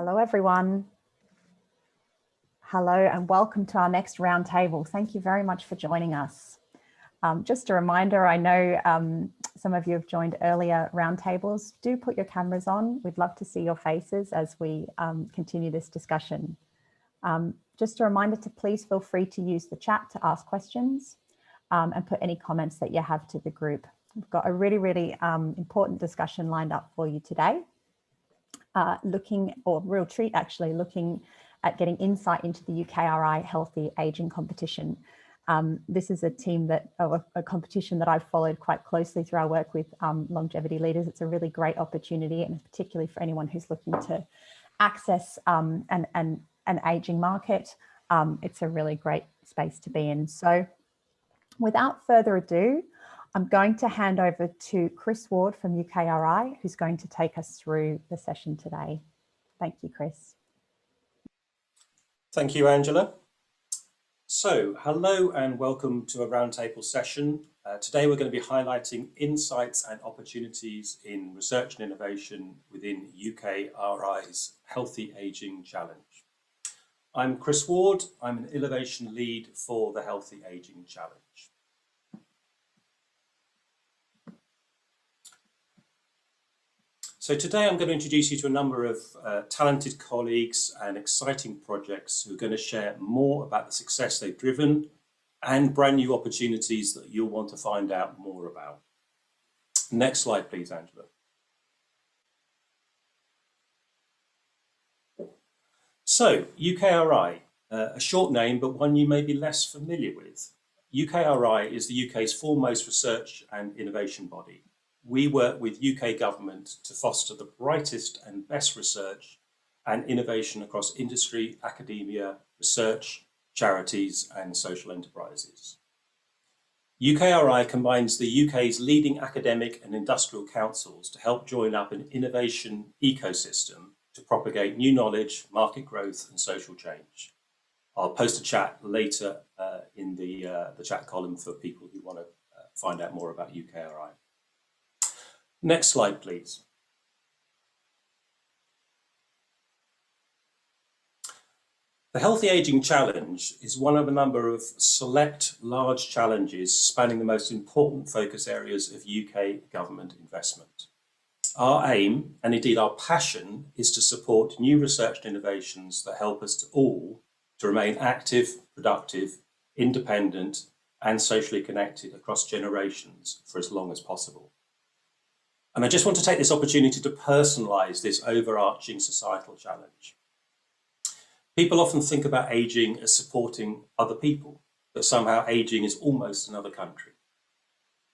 Hello, everyone. Hello and welcome to our next roundtable. Thank you very much for joining us. Just a reminder, I know some of you have joined earlier roundtables. Do put your cameras on. We'd love to see your faces as we continue this discussion. Just a reminder to please feel free to use the chat to ask questions and put any comments that you have to the group. We've got a really important discussion lined up for you today. Real treat actually, looking at getting insight into the UKRI Healthy Ageing Competition. This is a competition that I've followed quite closely through our work with longevity leaders. It's a really great opportunity, and particularly for anyone who's looking to access an ageing market. It's a really great space to be in. So without further ado, I'm going to hand over to Chris Ward from UKRI, who's going to take us through the session today. Thank you, Chris. Thank you, Angela. So, hello and welcome to a roundtable session. Today we're going to be highlighting insights and opportunities in research and innovation within UKRI's Healthy Ageing Challenge. I'm Chris Ward. I'm an innovation lead for the Healthy Ageing Challenge. So today I'm going to introduce you to a number of talented colleagues and exciting projects who are going to share more about the success they've driven and brand new opportunities that you'll want to find out more about. Next slide, please, Angela. So UKRI, a short name, but one you may be less familiar with. UKRI is the UK's foremost research and innovation body. We work with UK government to foster the brightest and best research and innovation across industry, academia, research, charities and social enterprises. UKRI combines the UK's leading academic and industrial councils to help join up an innovation ecosystem to propagate new knowledge, market growth and social change. I'll post a chat later in the chat column for people who want to find out more about UKRI. Next slide, please. The Healthy Ageing Challenge is one of a number of select large challenges spanning the most important focus areas of UK government investment. Our aim, and indeed our passion, is to support new research and innovations that help us all to remain active, productive, independent, and socially connected across generations for as long as possible. And I just want to take this opportunity to personalise this overarching societal challenge. People often think about ageing as supporting other people, that somehow ageing is almost another country.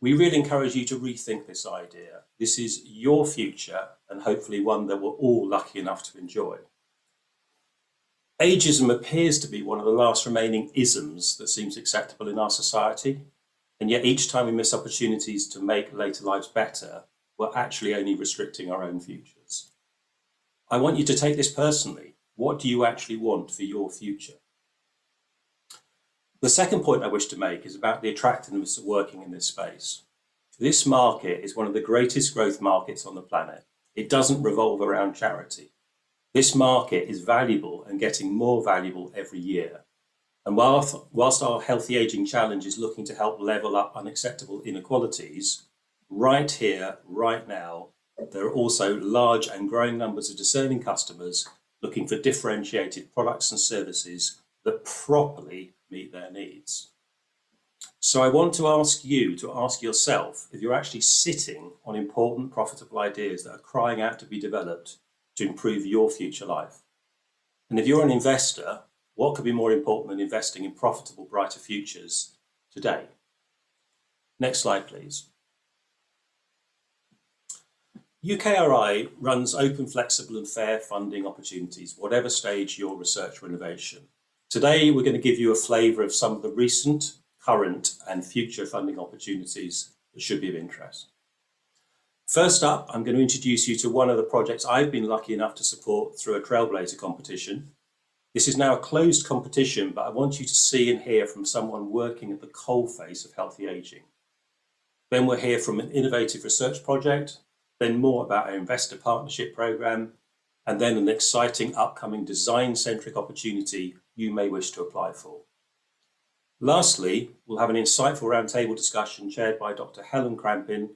We really encourage you to rethink this idea. This is your future and hopefully one that we're all lucky enough to enjoy. Ageism appears to be one of the last remaining isms that seems acceptable in our society, and yet each time we miss opportunities to make later lives better, we're actually only restricting our own futures. I want you to take this personally. What do you actually want for your future? The second point I wish to make is about the attractiveness of working in this space. This market is one of the greatest growth markets on the planet. It doesn't revolve around charity. This market is valuable and getting more valuable every year. And whilst our Healthy Ageing Challenge is looking to help level up unacceptable inequalities, right here, right now, there are also large and growing numbers of discerning customers looking for differentiated products and services that properly meet their needs. So I want to ask you to ask yourself if you're actually sitting on important, profitable ideas that are crying out to be developed to improve your future life. And if you're an investor, what could be more important than investing in profitable, brighter futures today? Next slide, please. UKRI runs open, flexible and fair funding opportunities, whatever stage your research or innovation. Today, we're going to give you a flavour of some of the recent, current and future funding opportunities that should be of interest. First up, I'm going to introduce you to one of the projects I've been lucky enough to support through a Trailblazer competition. This is now a closed competition, but I want you to see and hear from someone working at the coalface of healthy ageing. Then we'll hear from an innovative research project, then more about our investor partnership programme, and then an exciting upcoming design-centric opportunity you may wish to apply for. Lastly, we'll have an insightful roundtable discussion chaired by Dr. Helen Crampin.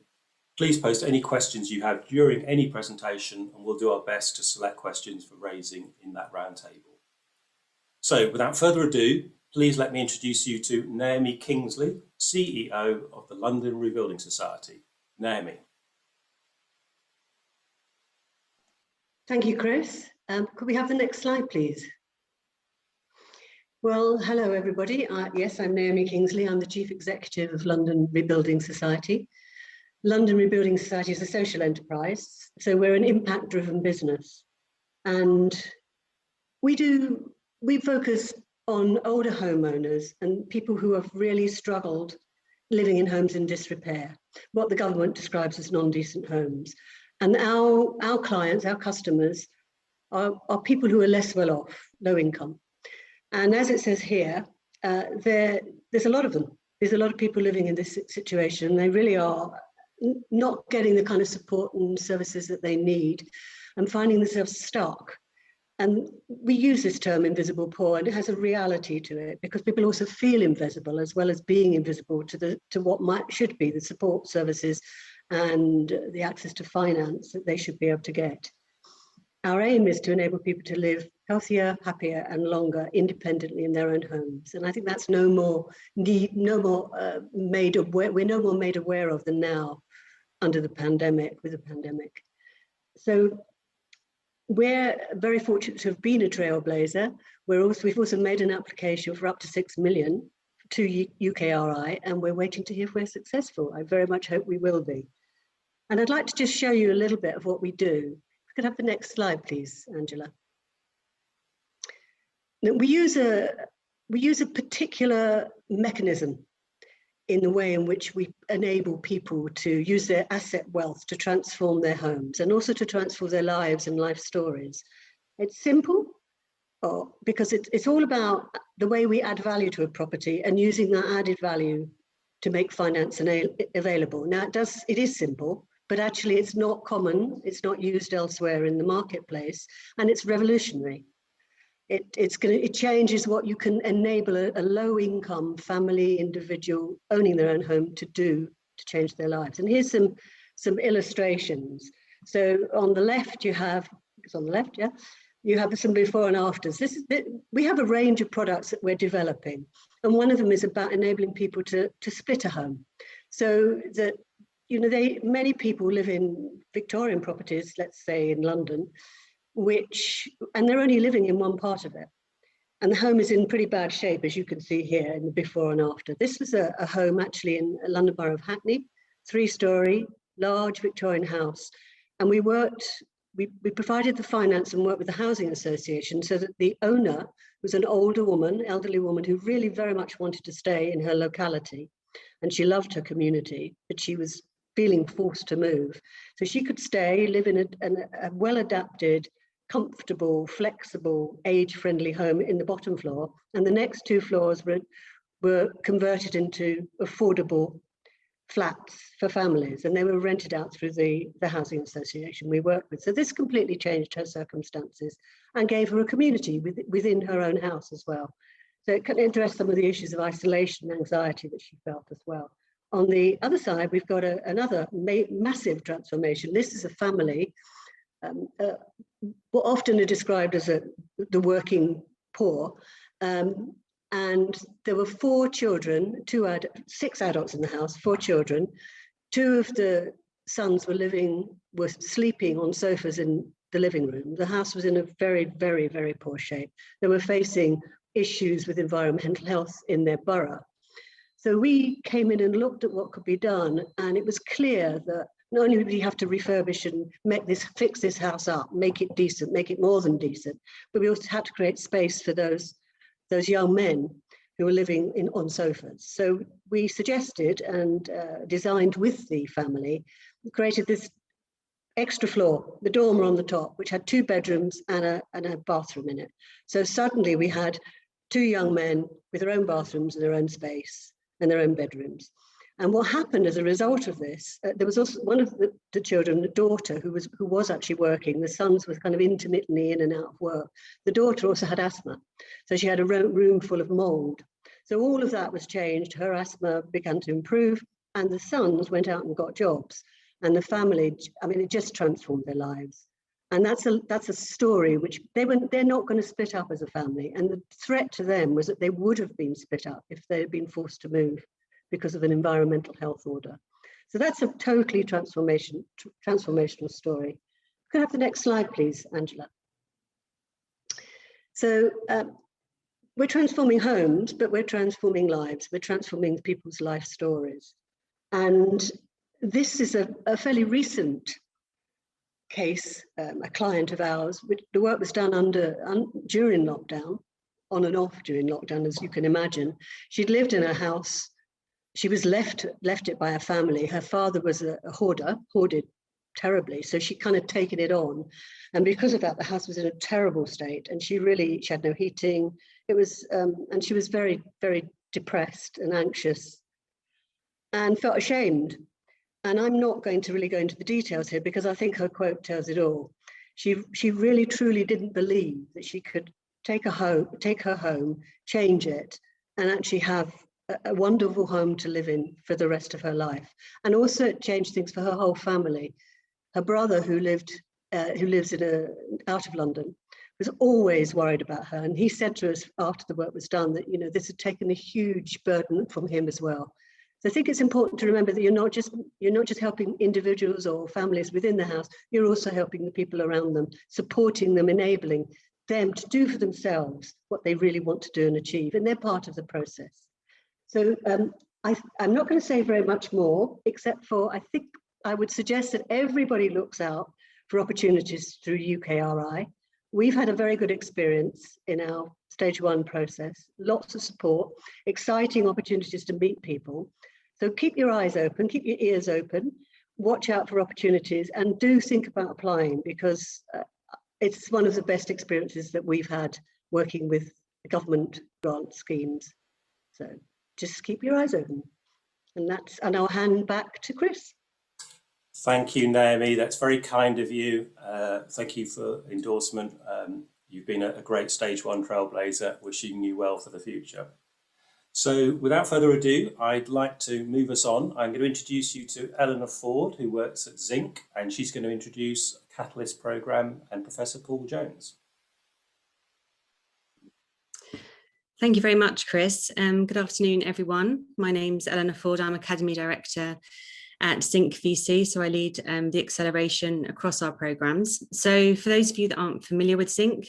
Please post any questions you have during any presentation, and we'll do our best to select questions for raising in that roundtable. So without further ado, please let me introduce you to Naomi Kingsley, CEO of the London Rebuilding Society. Naomi. Thank you, Chris. Could we have the next slide, please? Well, hello, everybody. Yes, I'm Naomi Kingsley. I'm the Chief Executive of London Rebuilding Society. London Rebuilding Society is a social enterprise, so we're an impact-driven business. And we focus on older homeowners and people who have really struggled living in homes in disrepair, what the government describes as non-decent homes. And our clients, our customers, are people who are less well off, low income. And as it says here, there's a lot of them. There's a lot of people living in this situation. They really are not getting the kind of support and services that they need and finding themselves stuck. And we use this term invisible poor, and it has a reality to it because people also feel invisible as well as being invisible to what should be the support services and the access to finance that they should be able to get. Our aim is to enable people to live healthier, happier and longer independently in their own homes. And I think that's we're no more made aware of than now under the pandemic, with the pandemic. So we're very fortunate to have been a trailblazer. We've also made an application for up to 6 million to UKRI, and we're waiting to hear if we're successful. I very much hope we will be. And I'd like to just show you a little bit of what we do. If we could have the next slide, please, Angela. Now, we use a particular mechanism in the way in which we enable people to use their asset wealth to transform their homes and also to transform their lives and life stories. It's simple because it's all about the way we add value to a property and using that added value to make finance available. Now, it is simple, but actually it's not common. It's not used elsewhere in the marketplace, and it's revolutionary. It changes what you can enable a low-income family individual owning their own home to do to change their lives. And here's some illustrations. So on the left, you have some before and afters. We have a range of products that we're developing, and one of them is about enabling people to split a home, so that many people live in Victorian properties, let's say in London, and they're only living in one part of it. And the home is in pretty bad shape, as you can see here in the before and after. This was a home actually in London Borough of Hackney, 3-storey, large Victorian house. And we provided the finance and worked with the housing association so that the owner was an elderly woman who really very much wanted to stay in her locality. And she loved her community, but she was feeling forced to move. So she could stay, live in a well-adapted, comfortable, flexible, age-friendly home in the bottom floor, and the next 2 floors were converted into affordable flats for families, and they were rented out through the housing association we work with. So this completely changed her circumstances and gave her a community within her own house as well. So it can address some of the issues of isolation and anxiety that she felt as well. On the other side, we've got another massive transformation. This is a family what often are described as the working poor. And there were 4 children, 6 adults in the house, 4 children. 2 of the sons were sleeping on sofas in the living room. The house was in a very, very, very poor shape. They were facing issues with environmental health in their borough. So we came in and looked at what could be done, and it was clear that not only would we have to refurbish and fix this house up, make it decent, make it more than decent, but we also had to create space for those young men who were living on sofas. So we suggested and designed with the family, created this extra floor, the dormer on the top, which had 2 bedrooms and a bathroom in it. So suddenly we had 2 young men with their own bathrooms and their own space and their own bedrooms. And what happened as a result of this, there was also one of the children, the daughter, who was actually working. The sons were kind of intermittently in and out of work. The daughter also had asthma, so she had a room full of mold. So all of that was changed. Her asthma began to improve, and the sons went out and got jobs. And the family, I mean, it just transformed their lives. And that's a story which they're not going to split up as a family. And the threat to them was that they would have been split up if they had been forced to move because of an environmental health order. So that's a totally transformational story. Could I have the next slide, please, Angela? So we're transforming homes, but we're transforming lives. We're transforming people's life stories. And this is a fairly recent case, a client of ours. The work was done during lockdown, on and off during lockdown, as you can imagine. She'd lived in a house. She was left it by her family. Her father was a hoarder, hoarded terribly. So she kind of taken it on. And because of that, the house was in a terrible state. And she had no heating. It was, and she was very, very depressed and anxious and felt ashamed. And I'm not going to really go into the details here because I think her quote tells it all. She really, truly didn't believe that she could take her home, change it, and actually have a wonderful home to live in for the rest of her life. And also it changed things for her whole family. Her brother, who lives out of London, was always worried about her. And he said to us after the work was done that, this had taken a huge burden from him as well. So I think it's important to remember that you're not just helping individuals or families within the house, you're also helping the people around them, supporting them, enabling them to do for themselves what they really want to do and achieve. And they're part of the process. So I'm not going to say very much more, except for I think I would suggest that everybody looks out for opportunities through UKRI. We've had a very good experience in our stage 1 process, lots of support, exciting opportunities to meet people. So keep your eyes open, keep your ears open, watch out for opportunities, and do think about applying, because it's one of the best experiences that we've had working with government grant schemes. So just keep your eyes open. And I'll hand back to Chris. Thank you, Naomi. That's very kind of you. Thank you for endorsement. You've been a great stage 1 trailblazer. Wishing you well for the future. So without further ado, I'd like to move us on. I'm going to introduce you to Eleanor Ford, who works at Zinc, and she's going to introduce a Catalyst programme, and Professor Paul Jones. Thank you very much, Chris. Good afternoon, everyone. My name's Eleanor Ford. I'm Academy Director at Zinc VC, so I lead the acceleration across our programmes. So for those of you that aren't familiar with Zinc,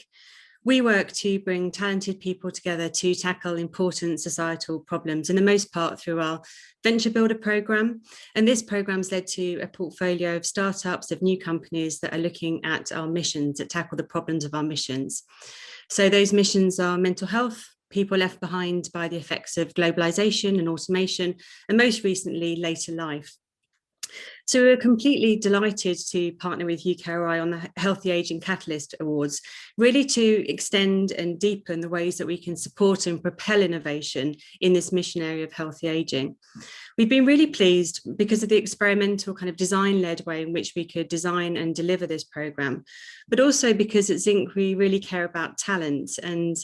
we work to bring talented people together to tackle important societal problems, in the most part through our Venture Builder programme. And this programme's led to a portfolio of startups, of new companies that are looking at our missions, that tackle the problems of our missions. So those missions are mental health, people left behind by the effects of globalisation and automation, and most recently, later life. So we're completely delighted to partner with UKRI on the Healthy Ageing Catalyst Awards, really to extend and deepen the ways that we can support and propel innovation in this mission area of healthy ageing. We've been really pleased because of the experimental kind of design-led way in which we could design and deliver this programme, but also because at Zinc we really care about talent, and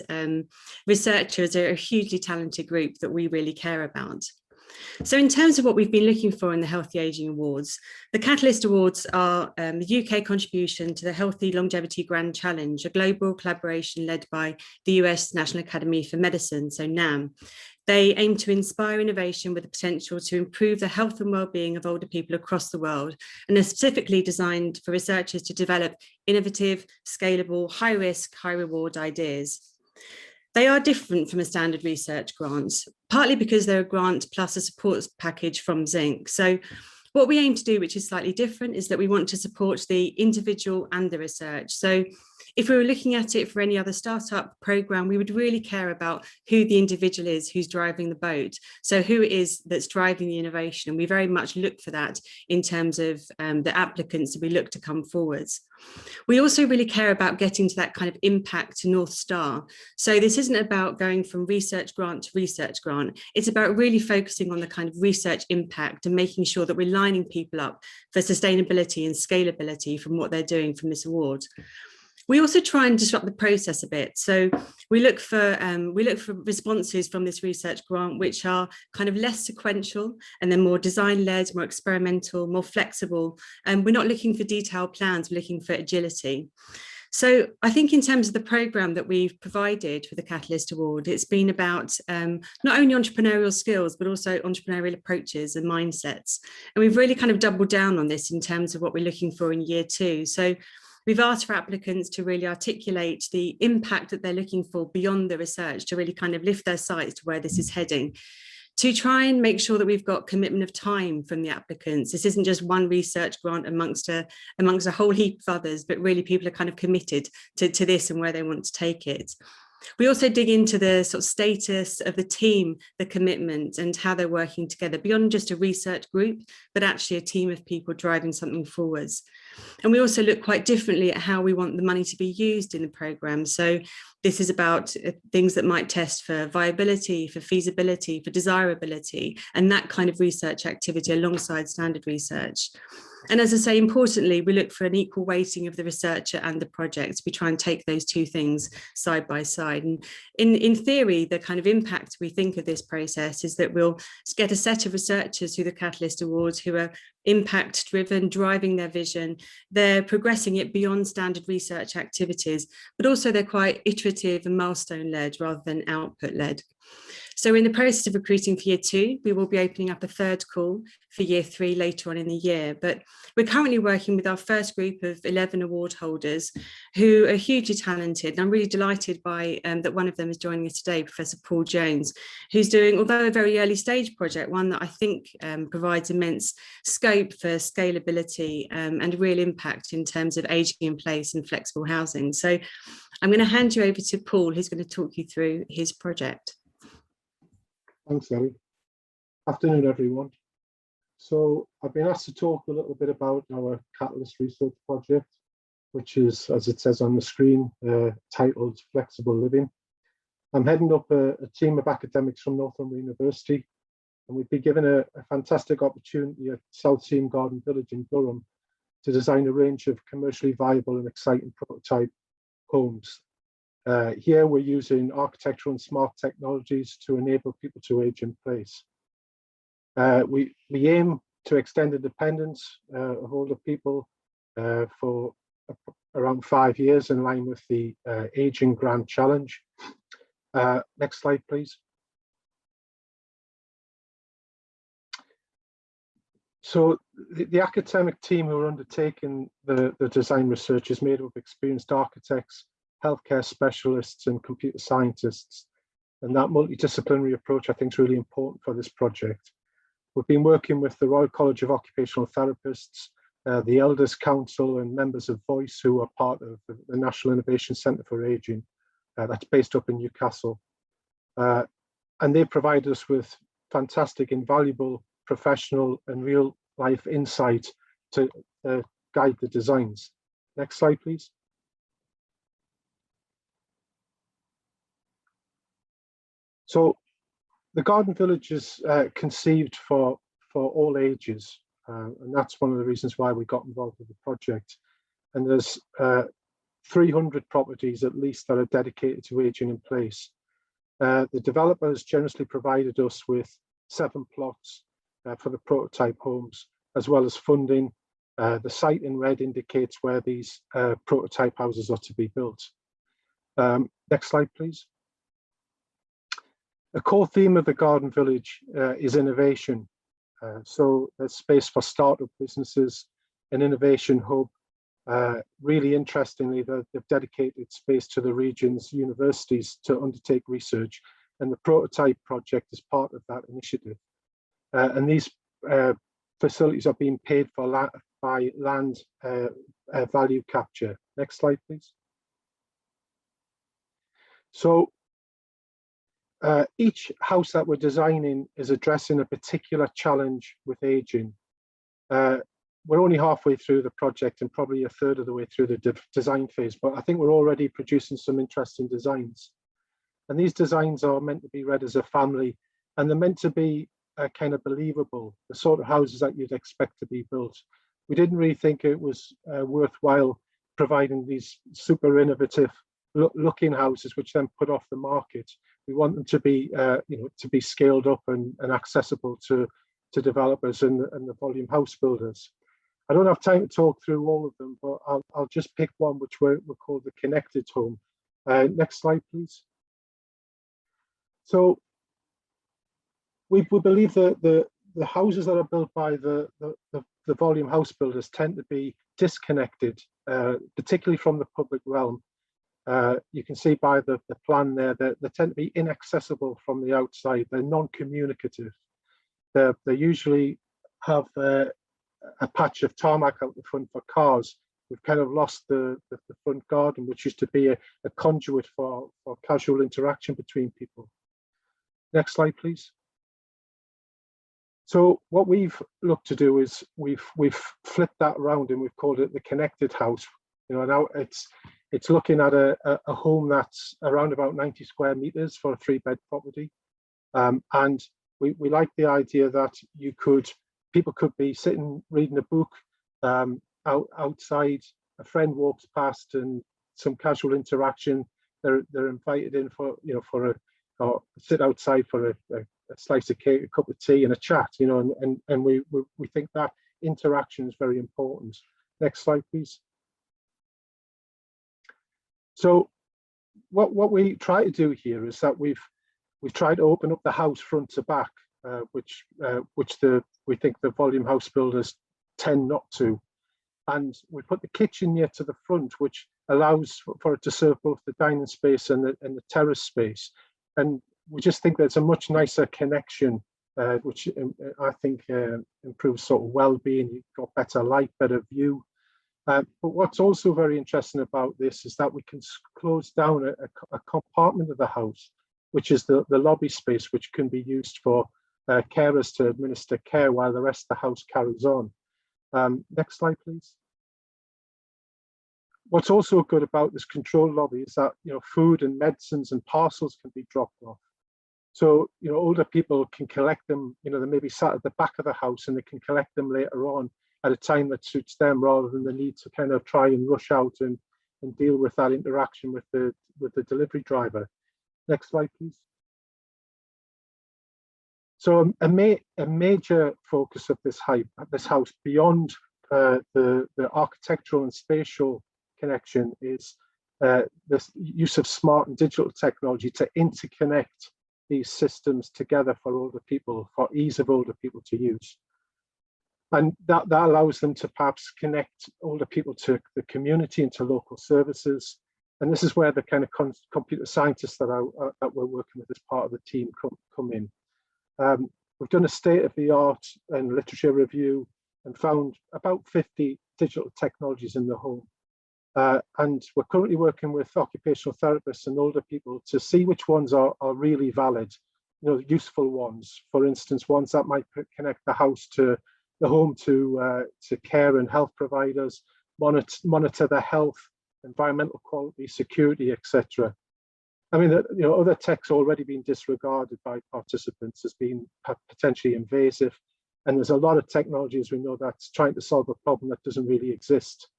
researchers are a hugely talented group that we really care about. So in terms of what we've been looking for in the Healthy Ageing Awards, the Catalyst Awards are the UK contribution to the Healthy Longevity Grand Challenge, a global collaboration led by the US National Academy for Medicine, so NAM. They aim to inspire innovation with the potential to improve the health and well-being of older people across the world, and are specifically designed for researchers to develop innovative, scalable, high-risk, high-reward ideas. They are different from a standard research grant, partly because they're a grant plus a support package from Zinc. So what we aim to do, which is slightly different, is that we want to support the individual and the research. So if we were looking at it for any other startup program, we would really care about who the individual is who's driving the boat. So who it is that's driving the innovation. And we very much look for that in terms of the applicants that we look to come forwards. We also really care about getting to that kind of impact North Star. So this isn't about going from research grant to research grant. It's about really focusing on the kind of research impact and making sure that we're lining people up for sustainability and scalability from what they're doing from this award. We also try and disrupt the process a bit. So we look for responses from this research grant which are kind of less sequential and then more design-led, more experimental, more flexible. And we're not looking for detailed plans, we're looking for agility. So I think in terms of the programme that we've provided for the Catalyst Award, it's been about not only entrepreneurial skills, but also entrepreneurial approaches and mindsets. And we've really kind of doubled down on this in terms of what we're looking for in year 2. So we've asked for applicants to really articulate the impact that they're looking for beyond the research, to really kind of lift their sights to where this is heading, to try and make sure that we've got commitment of time from the applicants. This isn't just one research grant amongst a whole heap of others, but really people are kind of committed to this and where they want to take it. We also dig into the sort of status of the team, the commitment and how they're working together beyond just a research group, but actually a team of people driving something forwards. And we also look quite differently at how we want the money to be used in the programme. So this is about things that might test for viability, for feasibility, for desirability, and that kind of research activity alongside standard research. And as I say, importantly, we look for an equal weighting of the researcher and the project. We try and take those two things side by side. And in theory, the kind of impact we think of this process is that we'll get a set of researchers through the Catalyst Awards who are impact driven, driving their vision. They're progressing it beyond standard research activities, but also they're quite iterative and milestone led rather than output led. So in the process of recruiting for year 2, we will be opening up a third call for year 3 later on in the year. But we're currently working with our first group of 11 award holders who are hugely talented. And I'm really delighted by that one of them is joining us today, Professor Paul Jones, who's doing, although a very early stage project, one that I think provides immense scope for scalability and real impact in terms of ageing in place and flexible housing. So I'm going to hand you over to Paul, who's going to talk you through his project. Thanks, Ellie. Afternoon, everyone. So I've been asked to talk a little bit about our Catalyst research project, which is, as it says on the screen, titled Flexible Living. I'm heading up a team of academics from Northumbria University, and we've been given a fantastic opportunity at South Seam Garden Village in Durham to design a range of commercially viable and exciting prototype homes. Here we're using architectural and smart technologies to enable people to age in place. We aim to extend independence of older people for around 5 years in line with the Aging Grand Challenge. Next slide, please. So the academic team who are undertaking the design research is made up of experienced architects, healthcare specialists and computer scientists. And that multidisciplinary approach, I think, is really important for this project. We've been working with the Royal College of Occupational Therapists, the Elders Council and members of Voice, who are part of the National Innovation Centre for Ageing, that's based up in Newcastle. And they provide us with fantastic, invaluable professional and real life insight to guide the designs. Next slide, please. So the Garden Village is conceived for all ages, and that's one of the reasons why we got involved with the project. And there's 300 properties at least that are dedicated to ageing in place. The developers generously provided us with 7 plots for the prototype homes, as well as funding. The site in red indicates where these prototype houses are to be built. Next slide, please. A core theme of the Garden Village is innovation. So there's space for startup businesses, an innovation hub. Really interestingly, they've dedicated space to the region's universities to undertake research, and the prototype project is part of that initiative. And these facilities are being paid for by land value capture. Next slide, please. So each house that we're designing is addressing a particular challenge with aging. We're only halfway through the project and probably a third of the way through the design phase, but I think we're already producing some interesting designs. And these designs are meant to be read as a family, and they're meant to be kind of believable, the sort of houses that you'd expect to be built. We didn't really think it was worthwhile providing these super innovative looking houses, which then put off the market. We want them to be, to be scaled up and accessible to developers and the volume house builders. I don't have time to talk through all of them, but I'll just pick one which we're called the connected home. Next slide, please. So we believe that the houses that are built by the volume house builders tend to be disconnected, particularly from the public realm. You can see by the plan there that they tend to be inaccessible from the outside. They're non-communicative. They usually have a patch of tarmac out the front for cars. We've kind of lost the front garden, which used to be a conduit for casual interaction between people. Next slide, please. So what we've looked to do is we've flipped that around and we've called it the connected house. You know, now it's looking at a home that's around about 90 square meters for a 3-bed property, and we like the idea that people could be sitting reading a book outside. A friend walks past and some casual interaction. They're invited in for or sit outside for a slice of cake, a cup of tea, and a chat. You know, and we think that interaction is very important. Next slide, please. So what we try to do here is that we've tried to open up the house front to back, which we think the volume house builders tend not to. And we put the kitchen near to the front, which allows for it to serve both the dining space and the terrace space. And we just think there's a much nicer connection, which I think improves sort of well-being. You've got better light, better view. But what's also very interesting about this is that we can close down a compartment of the house, which is the lobby space, which can be used for carers to administer care while the rest of the house carries on. Next slide, please. What's also good about this control lobby is that food and medicines and parcels can be dropped off. So older people can collect them. They may be sat at the back of the house and they can collect them later on at a time that suits them, rather than the need to kind of try and rush out and deal with that interaction with the delivery driver. Next slide, please. So a major focus of this house, beyond the architectural and spatial connection, is this use of smart and digital technology to interconnect these systems together for older people, for ease of older people to use. And that allows them to perhaps connect older people to the community and to local services. And this is where the kind of computer scientists that we're working with as part of the team come in. We've done a state-of-the-art and literature review and found about 50 digital technologies in the home. And we're currently working with occupational therapists and older people to see which ones are really valid, useful ones. For instance, ones that might connect the home to care and health providers, monitor their health, environmental quality, security, etc. I mean, other tech's already been disregarded by participants as being potentially invasive, and there's a lot of technology, as we know, that's trying to solve a problem that doesn't really exist.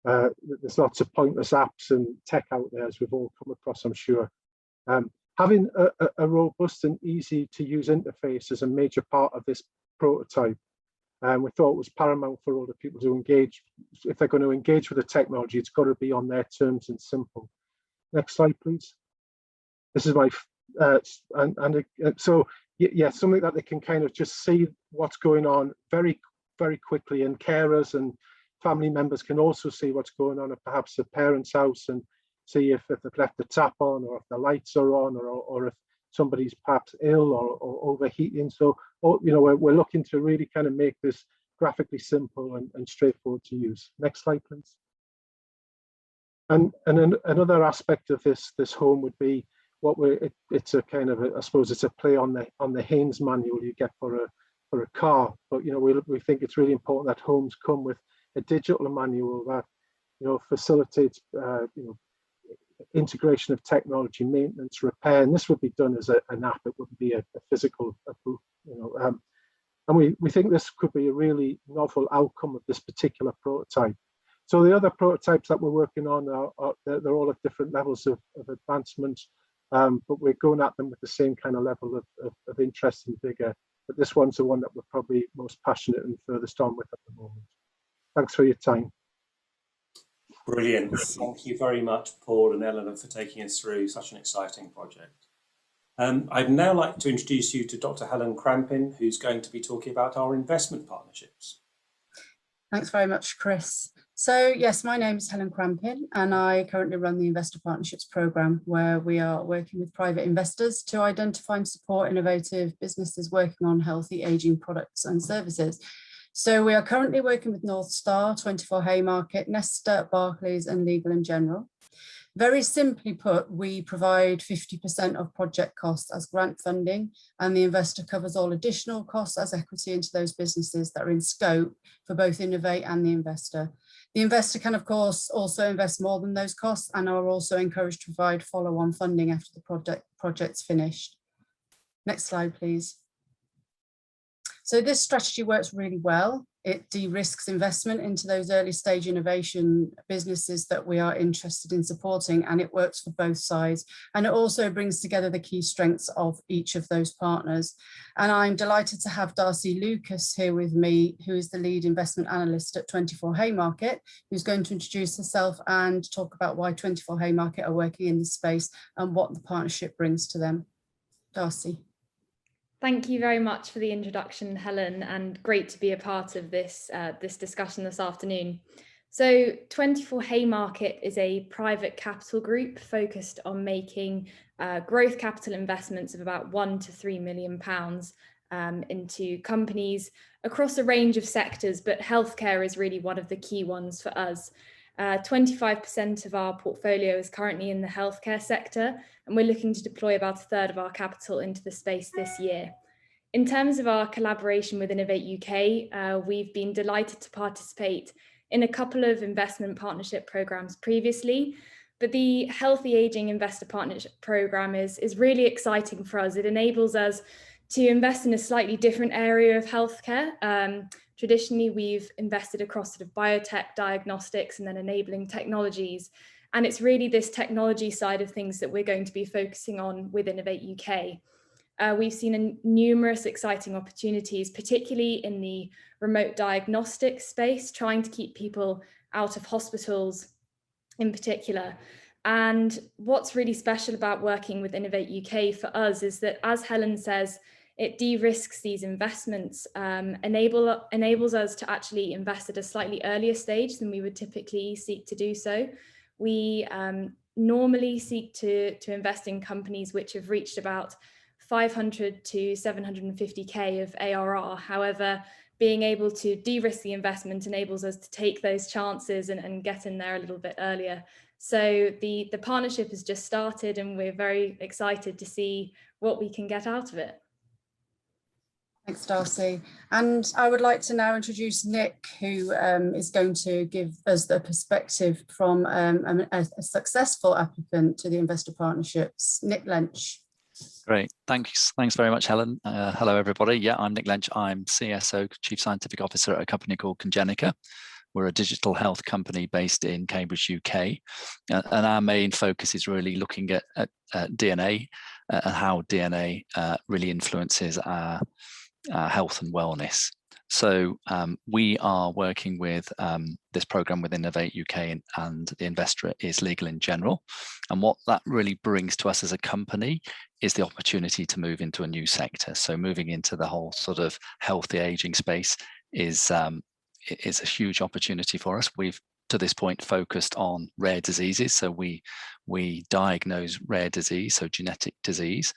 There's lots of pointless apps and tech out there, as we've all come across, I'm sure. Having a robust and easy to use interface is a major part of this prototype. And we thought it was paramount for older people to engage. If they're going to engage with the technology, it's got to be on their terms and simple. Next slide, please. This is my, so yeah, something that they can kind of just see what's going on very, very quickly, and carers and family members can also see what's going on at perhaps a parent's house and see if they've left the tap on, or if the lights are on, or if somebody's perhaps ill or overheating. So, we're looking to really kind of make this graphically simple and straightforward to use. Next slide, please. And another aspect of this home would be it's a kind of I suppose it's a play on the Haynes manual you get for a car. But we think it's really important that homes come with a digital manual that facilitates integration of technology, maintenance, repair, and this would be done as an app. It wouldn't be a physical book, and we think this could be a really novel outcome of this particular prototype. So the other prototypes that we're working on they're all at different levels of advancement, but we're going at them with the same kind of level of interest and vigor. But this one's the one that we're probably most passionate and furthest on with at the moment. Thanks for your time. Brilliant. Thank you very much, Paul and Eleanor, for taking us through such an exciting project. I'd now like to introduce you to Dr. Helen Crampin, who's going to be talking about our investment partnerships. Thanks very much, Chris. So yes, my name is Helen Crampin, and I currently run the Investor Partnerships Programme, where we are working with private investors to identify and support innovative businesses working on healthy ageing products and services. So we are currently working with North Star, 24 Haymarket, Nesta, Barclays and Legal & General. Very simply put, we provide 50% of project costs as grant funding, and the investor covers all additional costs as equity into those businesses that are in scope for both Innovate and the investor. The investor can, of course, also invest more than those costs and are also encouraged to provide follow-on funding after the project's finished. Next slide, please. So this strategy works really well. It de-risks investment into those early stage innovation businesses that we are interested in supporting, and it works for both sides. And it also brings together the key strengths of each of those partners. And I'm delighted to have Darcey Lucas here with me, who is the lead investment analyst at 24 Haymarket, who's going to introduce herself and talk about why 24 Haymarket are working in this space and what the partnership brings to them. Darcey. Thank you very much for the introduction, Helen, and great to be a part of this discussion this afternoon. So 24 Haymarket is a private capital group focused on making growth capital investments of about £1 to £3 million into companies across a range of sectors, but healthcare is really one of the key ones for us. 25% of our portfolio is currently in the healthcare sector, and we're looking to deploy about a third of our capital into the space this year. In terms of our collaboration with Innovate UK, we've been delighted to participate in a couple of investment partnership programs previously, but the Healthy Ageing Investor Partnership Program is really exciting for us. It enables us to invest in a slightly different area of healthcare. Traditionally, we've invested across sort of biotech, diagnostics, and then enabling technologies. And it's really this technology side of things that we're going to be focusing on with Innovate UK. We've seen numerous exciting opportunities, particularly in the remote diagnostics space, trying to keep people out of hospitals in particular. And what's really special about working with Innovate UK for us is that, as Helen says, it de-risks these investments, enables us to actually invest at a slightly earlier stage than we would typically seek to do so. We normally seek to invest in companies which have reached about 500 to 750k of ARR. However, being able to de-risk the investment enables us to take those chances and get in there a little bit earlier. So the partnership has just started, and we're very excited to see what we can get out of it. Thanks, Darcey. And I would like to now introduce Nick, who is going to give us the perspective from a successful applicant to the investor partnerships, Nick Lench. Great, thanks very much, Helen. Hello, everybody. Yeah, I'm Nick Lench. I'm CSO, Chief Scientific Officer at a company called Congenica. We're a digital health company based in Cambridge, UK. And our main focus is really looking at DNA and how DNA really influences our health and wellness. So we are working with this program with Innovate UK, and the investor is Legal & General. And what that really brings to us as a company is the opportunity to move into a new sector. So moving into the whole sort of healthy aging space is a huge opportunity for us. We've to this point focused on rare diseases. So we diagnose rare disease, so genetic disease.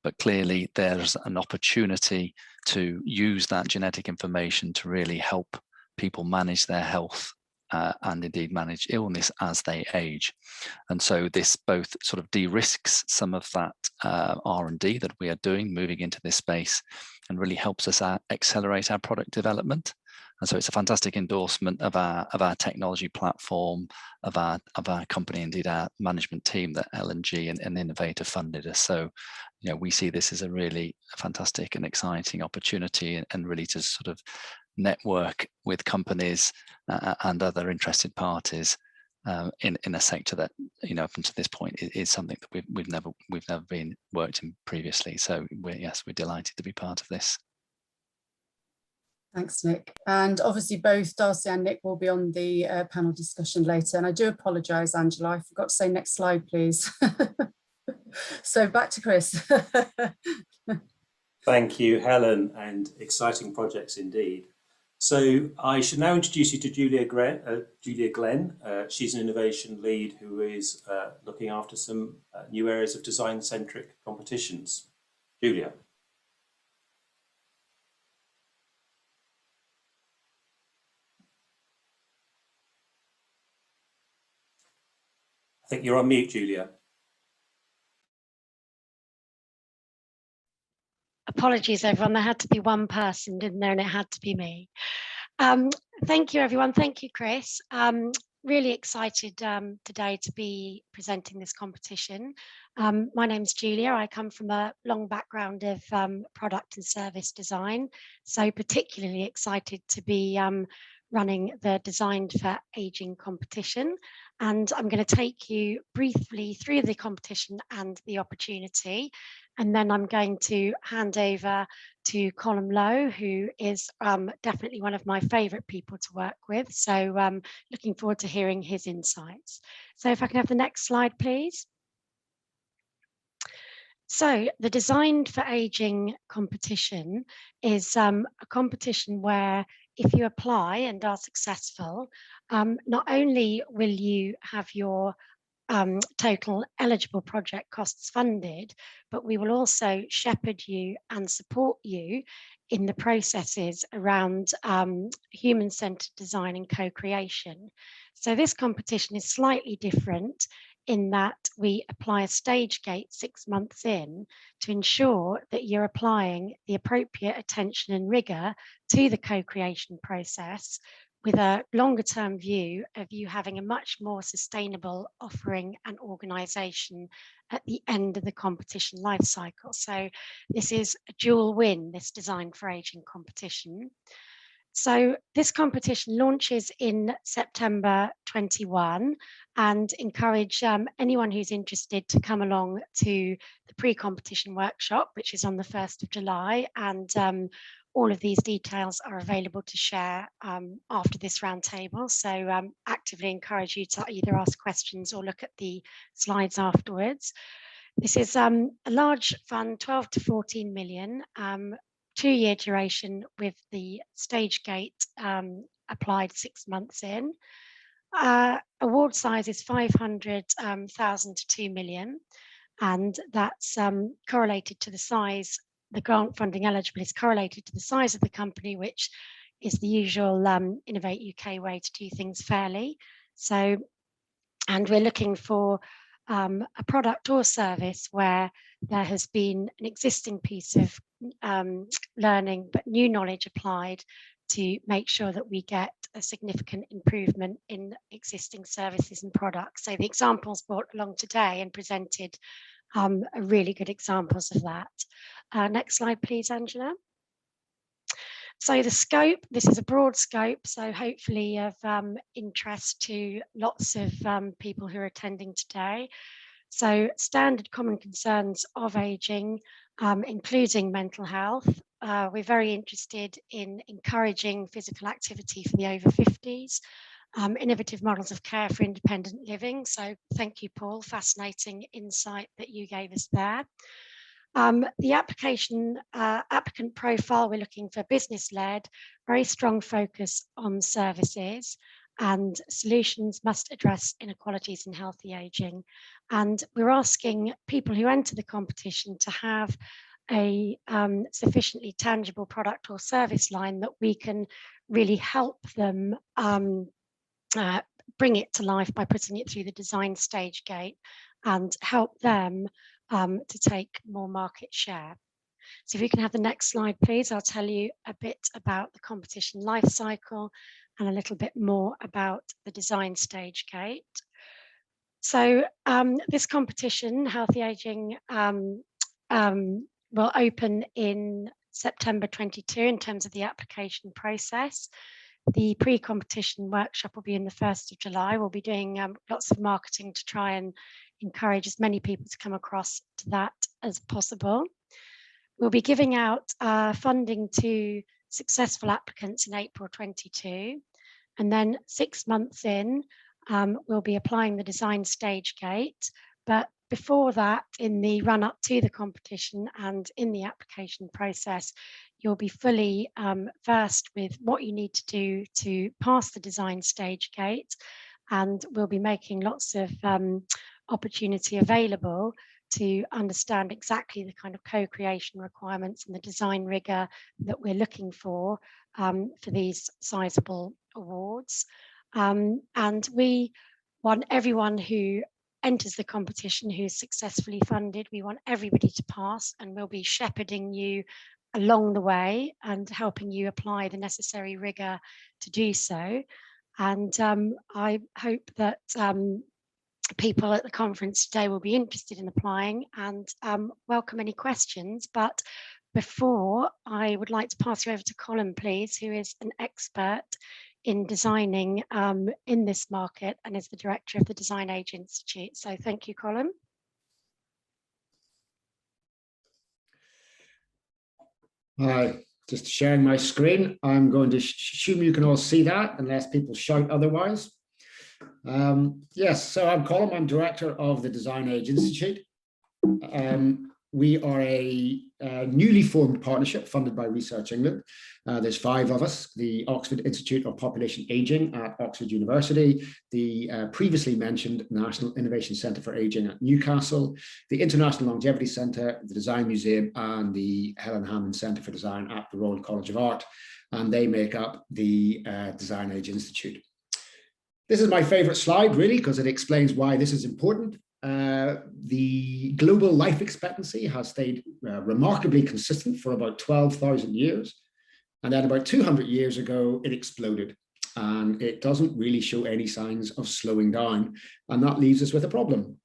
But clearly there's an opportunity to use that genetic information to really help people manage their health and indeed manage illness as they age. And so this both sort of de-risks some of that R&D that we are doing, moving into this space, and really helps us accelerate our product development. And so it's a fantastic endorsement of our technology platform, of our company, indeed our management team that L&G and Innovator funded us. So, you know, we see this as a really fantastic and exciting opportunity, and really to sort of network with companies and other interested parties in a sector that, you know, up until this point is something that we've never been worked in previously. So we're delighted to be part of this. Thanks, Nick. And obviously both Darcey and Nick will be on the panel discussion later. And I do apologise, Angela, I forgot to say next slide, please. So back to Chris. Thank you, Helen, and exciting projects indeed. So I should now introduce you to Julia Glenn. She's an innovation lead who is looking after some new areas of design-centric competitions. Julia. I think you're on mute, Julia. Apologies, everyone. There had to be one person, didn't there? And it had to be me. Thank you, everyone. Thank you, Chris. Really excited today to be presenting this competition. My name's Julia. I come from a long background of product and service design, so particularly excited to be running the Designed for Aging competition. And I'm going to take you briefly through the competition and the opportunity. And then I'm going to hand over to Colum Lowe, who is definitely one of my favourite people to work with. So looking forward to hearing his insights. So if I can have the next slide, please. So the Designed for Aging competition is a competition where if you apply and are successful, not only will you have your total eligible project costs funded, but we will also shepherd you and support you in the processes around human-centered design and co-creation. So this competition is slightly different in that we apply a stage gate 6 months in to ensure that you're applying the appropriate attention and rigour to the co-creation process, with a longer term view of you having a much more sustainable offering and organisation at the end of the competition life cycle. So this is a dual win, this Designed for Aging competition. So this competition launches in September 21, and encourage anyone who's interested to come along to the pre-competition workshop, which is on the 1st of July. And all of these details are available to share after this roundtable. So actively encourage you to either ask questions or look at the slides afterwards. This is a large fund, 12 to 14 million, 2-year duration with the stage gate applied 6 months in. Award size is 500,000 to 2 million, and that's correlated to the size. The grant funding eligible is correlated to the size of the company, which is the usual Innovate UK way to do things fairly. So, and we're looking for a product or service where there has been an existing piece of learning, but new knowledge applied to make sure that we get a significant improvement in existing services and products. So the examples brought along today and presented are really good examples of that. Next slide, please, Angela. So the scope, this is a broad scope, so hopefully of interest to lots of people who are attending today. So standard common concerns of ageing, including mental health. We're very interested in encouraging physical activity for the over 50s, innovative models of care for independent living. So thank you, Paul, fascinating insight that you gave us there. The applicant profile, we're looking for business-led, very strong focus on services, and solutions must address inequalities in healthy ageing. And we're asking people who enter the competition to have a sufficiently tangible product or service line that we can really help them bring it to life by putting it through the design stage gate and help them to take more market share. So if you can have the next slide, please, I'll tell you a bit about the competition life cycle and a little bit more about the design stage gate. So this competition, Healthy Ageing, will open in September 22 in terms of the application process. The pre-competition workshop will be in the 1st of July. We'll be doing lots of marketing to try and encourage as many people to come across to that as possible. We'll be giving out funding to successful applicants in April 22. And then 6 months in, we'll be applying the design stage gate. But before that, in the run up to the competition and in the application process, you'll be fully versed with what you need to do to pass the design stage gate. And we'll be making lots of opportunity available to understand exactly the kind of co-creation requirements and the design rigor that we're looking for these sizable awards. And we want everyone who enters the competition who's successfully funded, we want everybody to pass, and we'll be shepherding you along the way and helping you apply the necessary rigor to do so. And I hope that people at the conference today will be interested in applying and welcome any questions. But before, I would like to pass you over to Colum, please, who is an expert in designing in this market and is the director of the Design Age Institute. So thank you, Colum. Hi, just sharing my screen. I'm going to assume you can all see that unless people shout otherwise. Yes, so I'm Colum, I'm director of the Design Age Institute. We are a newly formed partnership funded by Research England. There's 5 of us: the Oxford Institute of Population Ageing at Oxford University, the previously mentioned National Innovation Centre for Ageing at Newcastle, the International Longevity Centre, the Design Museum, and the Helen Hammond Centre for Design at the Royal College of Art. And they make up the Design Age Institute. This is my favourite slide, really, because it explains why this is important. The global life expectancy has stayed remarkably consistent for about 12,000 years. And then about 200 years ago, it exploded. And it doesn't really show any signs of slowing down. And that leaves us with a problem.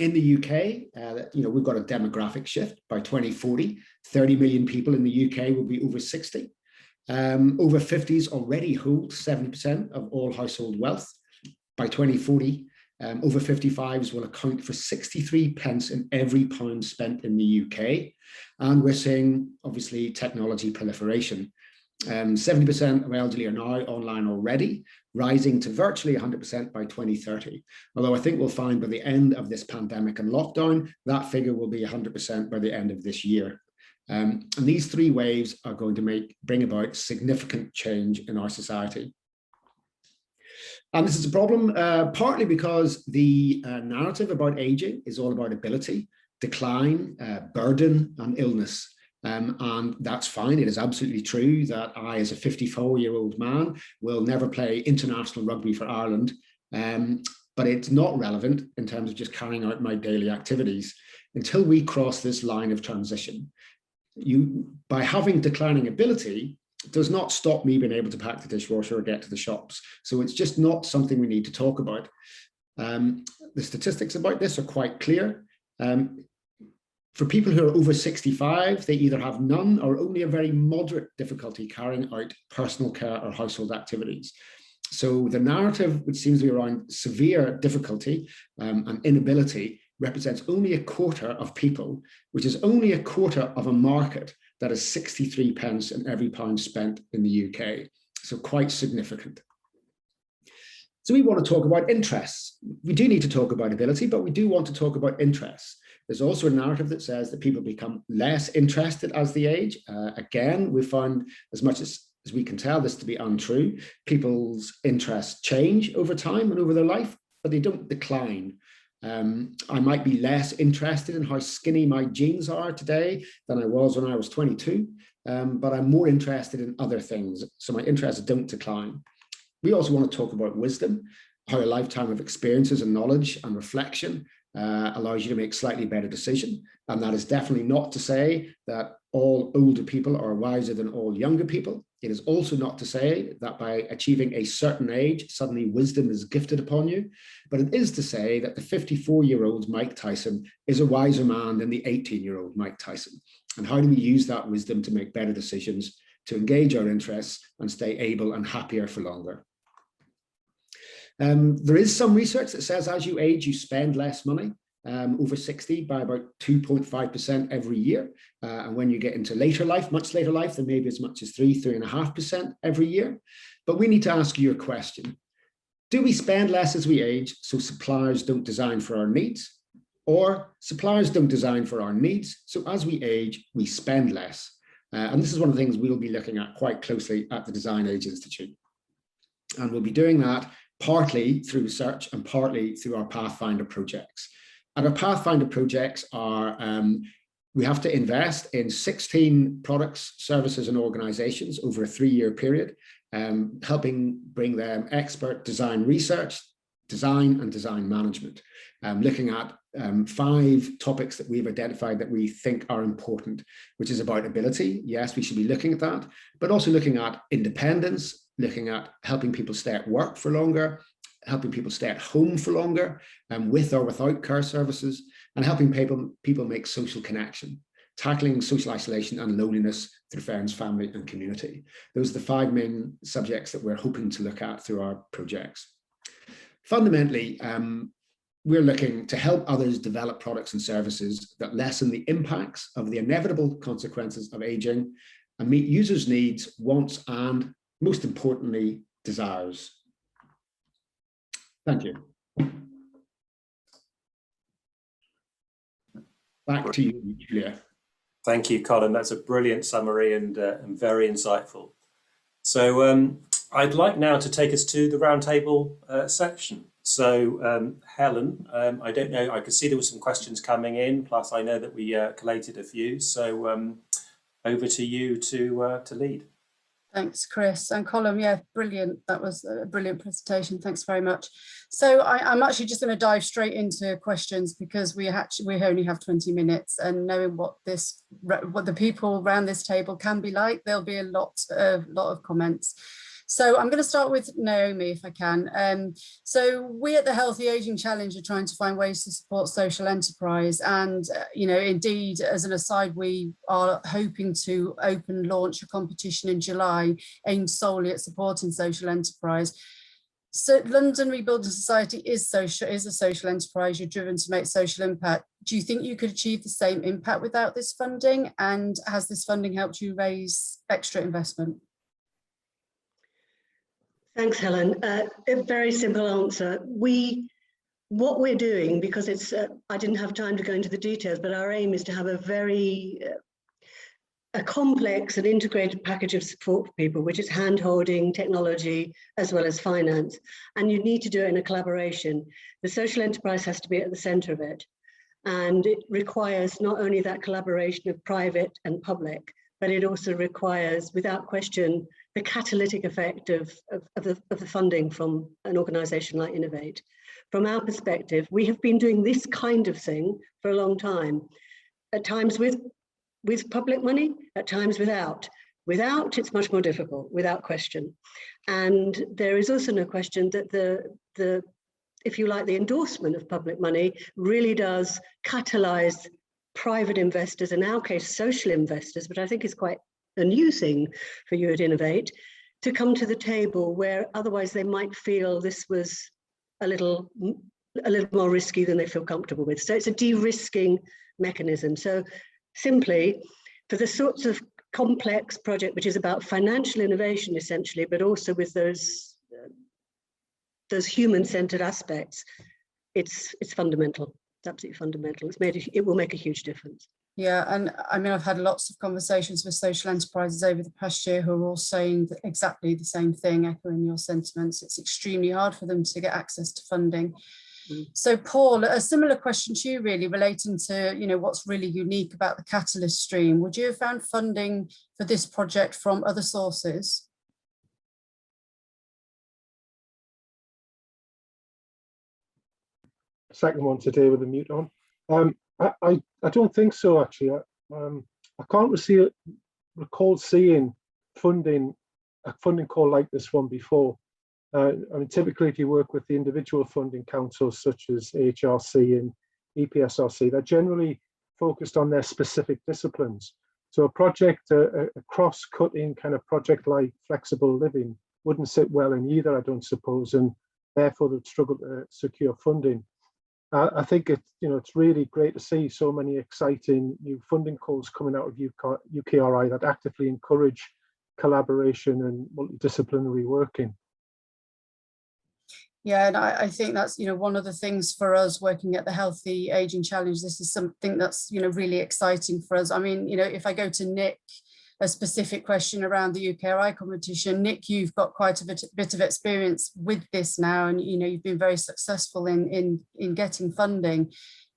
In the UK, we've got a demographic shift. By 2040, 30 million people in the UK will be over 60. Over 50s already hold 70% of all household wealth. By 2040, over 55s will account for 63 pence in every pound spent in the UK. And we're seeing, obviously, technology proliferation. 70% of elderly are now online already, rising to virtually 100% by 2030. Although I think we'll find by the end of this pandemic and lockdown, that figure will be 100% by the end of this year. And these 3 waves are going to bring about significant change in our society. And this is a problem partly because the narrative about aging is all about ability, decline, burden, and illness. And that's fine. It is absolutely true that I, as a 54-year-old man, will never play international rugby for Ireland. But it's not relevant in terms of just carrying out my daily activities until we cross this line of transition. By having declining ability, does not stop me being able to pack the dishwasher or get to the shops. So it's just not something we need to talk about. The statistics about this are quite clear. For people who are over 65, they either have none or only a very moderate difficulty carrying out personal care or household activities. So the narrative, which seems to be around severe difficulty and inability, represents only a quarter of people, which is only a quarter of a market that is 63 pence in every pound spent in the UK. So quite significant. So we want to talk about interests. We do need to talk about ability, but we do want to talk about interests. There's also a narrative that says that people become less interested as they age. Again, we found, as much as we can tell, this to be untrue. People's interests change over time and over their life, but they don't decline. I might be less interested in how skinny my jeans are today than I was when I was 22, but I'm more interested in other things. So my interests don't decline. We also want to talk about wisdom, how a lifetime of experiences and knowledge and reflection allows you to make slightly better decisions. And that is definitely not to say that all older people are wiser than all younger people. It is also not to say that by achieving a certain age, suddenly wisdom is gifted upon you. But it is to say that the 54-year-old Mike Tyson is a wiser man than the 18-year-old Mike Tyson. And how do we use that wisdom to make better decisions, to engage our interests and stay able and happier for longer? There is some research that says as you age, you spend less money. Over 60 by about 2.5% every year. And when you get into later life, much later life, then maybe as much as 3.5% every year. But we need to ask you a question. Do we spend less as we age so suppliers don't design for our needs? Or suppliers don't design for our needs, so as we age, we spend less? And this is one of the things we'll be looking at quite closely at the Design Age Institute. And we'll be doing that partly through research and partly through our Pathfinder projects. And our Pathfinder projects are, we have to invest in 16 products, services and organizations over a 3-year period, helping bring them expert design research, design and design management, looking at 5 topics that we've identified that we think are important, which is about ability. Yes, we should be looking at that, but also looking at independence, looking at helping people stay at work for longer, helping people stay at home for longer, with or without care services, and helping people make social connection, tackling social isolation and loneliness through friends, family, and community. Those are the 5 main subjects that we're hoping to look at through our projects. Fundamentally, we're looking to help others develop products and services that lessen the impacts of the inevitable consequences of aging and meet users' needs, wants, and most importantly, desires. Thank you. Back to you, Julia. Thank you, Colin. That's a brilliant summary and very insightful. So I'd like now to take us to the roundtable section. So Helen, I don't know, I could see there were some questions coming in, plus I know that we collated a few. So over to you to lead. Thanks, Chris. And Colum, yeah, brilliant. That was a brilliant presentation. Thanks very much. So I'm actually just going to dive straight into questions because we only have 20 minutes, and knowing what the people around this table can be like, there'll be a lot of comments. So I'm going to start with Naomi, if I can. So we at the Healthy Ageing Challenge are trying to find ways to support social enterprise. And, indeed, as an aside, we are hoping to launch a competition in July aimed solely at supporting social enterprise. So London Rebuilding Society is a social enterprise. You're driven to make social impact. Do you think you could achieve the same impact without this funding? And has this funding helped you raise extra investment? Thanks, Helen. A very simple answer. What we're doing, because it's, I didn't have time to go into the details, but our aim is to have a complex and integrated package of support for people, which is hand-holding, technology, as well as finance. And you need to do it in a collaboration. The social enterprise has to be at the center of it. And it requires not only that collaboration of private and public, but it also requires, without question, the catalytic effect of the funding from an organization like Innovate. From our perspective, we have been doing this kind of thing for a long time, at times with public money, at times without. Without, it's much more difficult, without question. And there is also no question that the if you like, the endorsement of public money really does catalyze private investors, in our case, social investors, but I think is quite a new thing for you at Innovate, to come to the table where otherwise they might feel this was a little more risky than they feel comfortable with. So it's a de-risking mechanism. So simply, for the sorts of complex project, which is about financial innovation essentially, but also with those human-centered aspects, it's fundamental. It's absolutely fundamental. It will make a huge difference. Yeah, and I mean, I've had lots of conversations with social enterprises over the past year who are all saying exactly the same thing, echoing your sentiments. It's extremely hard for them to get access to funding. So Paul, a similar question to you really, relating to what's really unique about the Catalyst stream. Would you have found funding for this project from other sources? second one today with the mute on. I don't think so, actually. I can't recall seeing a funding call like this one before. I mean, typically, if you work with the individual funding councils, such as HRC and EPSRC, they're generally focused on their specific disciplines. So a project, a cross-cutting kind of project like flexible living wouldn't sit well in either, I don't suppose, and therefore they'd struggle to secure funding. I think it's really great to see so many exciting new funding calls coming out of UKRI that actively encourage collaboration and multidisciplinary working. Yeah, and I think that's, one of the things for us working at the Healthy Aging Challenge. This is something that's, really exciting for us. I mean, if I go to Nick, a specific question around the UKRI competition, Nick, you've got quite a bit of experience with this now, and you've been very successful in getting funding.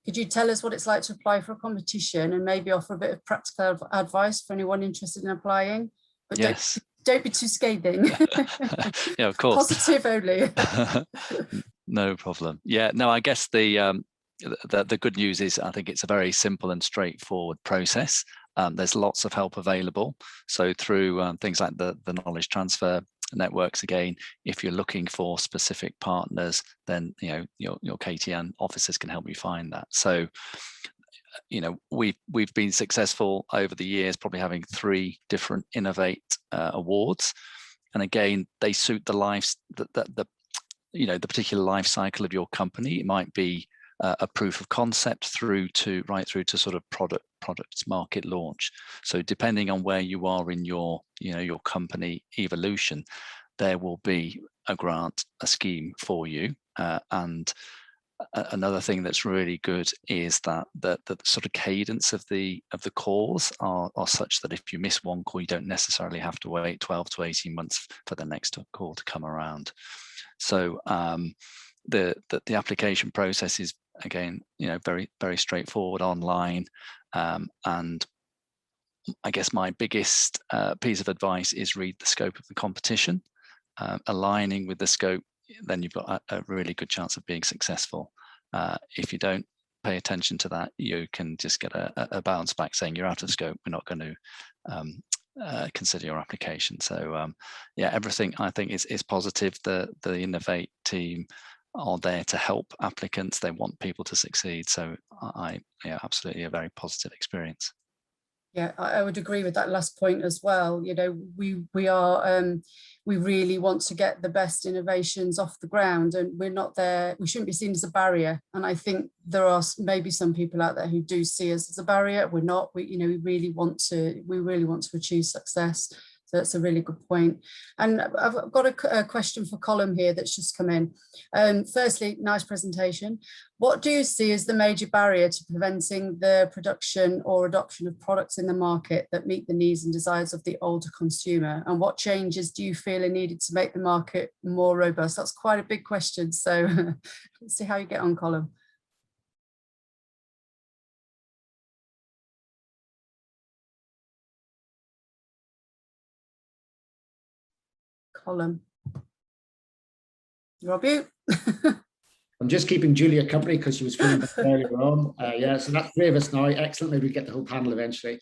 Could you tell us what it's like to apply for a competition and maybe offer a bit of practical advice for anyone interested in applying? But yes. Don't be too scathing. Yeah, of course. Positive only. No problem. Yeah, no, I guess the good news is I think it's a very simple and straightforward process. There's lots of help available. So through things like the knowledge transfer networks, again, if you're looking for specific partners, then your KTN officers can help you find that. So we've been successful over the years, probably having 3 different Innovate awards, and again, they suit the particular life cycle of your company. It might be a proof of concept right through to sort of product market launch. So depending on where you are in your company evolution, there will be a grant, a scheme for you, and another thing that's really good is that the sort of cadence of the calls are such that if you miss one call, you don't necessarily have to wait 12 to 18 months for the next call to come around. So the application process is, again, very, very straightforward online. And I guess my biggest piece of advice is read the scope of the competition. Aligning with the scope, then you've got a really good chance of being successful. If you don't pay attention to that, you can just get a bounce back saying you're out of scope, we're not going to consider your application. So yeah, everything I think is positive. The Innovate team are there to help applicants. They want people to succeed. So absolutely a very positive experience. Yeah, I would agree with that last point as well. We really want to get the best innovations off the ground, and we're not there. We shouldn't be seen as a barrier. And I think there are maybe some people out there who do see us as a barrier. We're not. We really want to achieve success. So that's a really good point. And I've got a question for Colum here that's just come in. Firstly, nice presentation. What do you see as the major barrier to preventing the production or adoption of products in the market that meet the needs and desires of the older consumer? And what changes do you feel are needed to make the market more robust? That's quite a big question. So let's see how you get on, Colum. Colum, Robbie. I'm just keeping Julia company because she was feeling better earlier on. Yeah, so that's 3 of us now. Excellent. Maybe we get the whole panel eventually.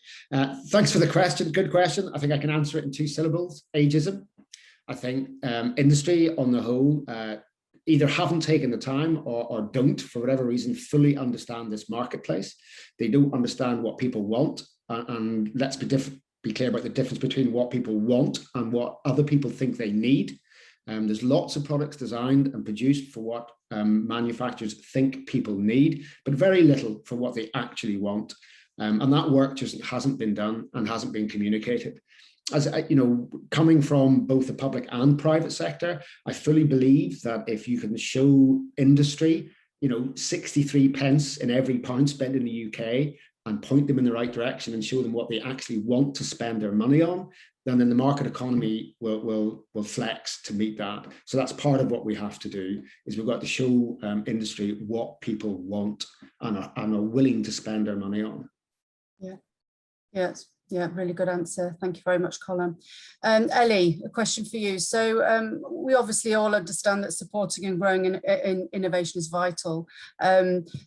Thanks for the question. Good question. I think I can answer it in 2 syllables. Ageism. I think industry on the whole either haven't taken the time or don't, for whatever reason, fully understand this marketplace. They don't understand what people want. And let's be clear about the difference between what people want and what other people think they need. There's lots of products designed and produced for what manufacturers think people need, but very little for what they actually want. And that work just hasn't been done and hasn't been communicated. As coming from both the public and private sector, I fully believe that if you can show industry, 63 pence in every pound spent in the UK, and point them in the right direction and show them what they actually want to spend their money on, then the market economy will flex to meet that. So that's part of what we have to do, is we've got to show industry what people want and are willing to spend their money on. Yeah, it's Yeah, really good answer. Thank you very much, Colum. Ellie, a question for you. So we obviously all understand that supporting and growing in innovation is vital.